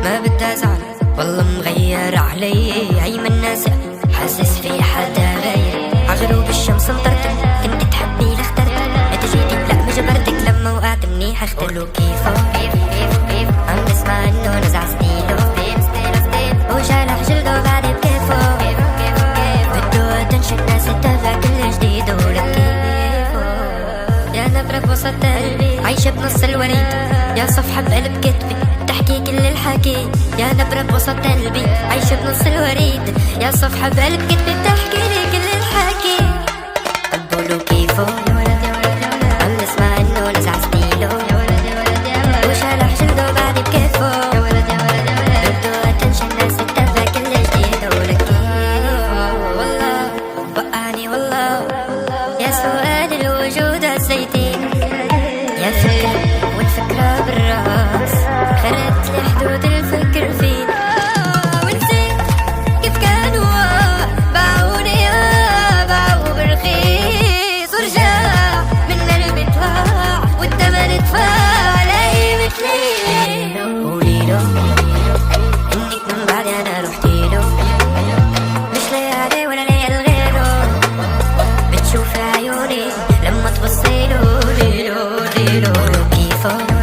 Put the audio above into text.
ما بدي ازعل والله مغير علي، هي من الناس حاسس في حدا غير. عغروب الشمس مطرتك كنت تحبني لاخترتك، انت جيتي لا ما جبرتك لما وقعت منيح اختلو كيفه. عم بسمع انه نزع ستيلو وجالح جلده بعد بكيفه. بده اتنشن ناس تتابع كل جديد ولك كيفه. يا نبرة بوسط قلبي عايشة بنص الوريد، يا صفحة بقلب كتبي تحكي كل الحكي. يا نبرة بوسط قلبي عايشة بنص الوريد، يا صفحة بقلب كتبي بتحكي لي كل الحكي. قبولو كيفه عم نسمع انه نزع ستيلو وشالح جلده بعد بكيفه. بده اتنشن ناس تتابع كل جديد ولك كيفه. والله وقعني والله يا سؤال الوجود هزيتين، يا فكرة والفكرة بالراس خربت لي حدود الفكر فيه. ونسيت كيف كانوا باعوني باعوا برخيص، ورجع من قلبي طلع والثمن ادفع لاقي مثلي. قوليله انك من بعدي انا رحتيله، مش ليالي ولا ليال غيره. بتشوفي عيوني لما تبصيله ليلو كيفه.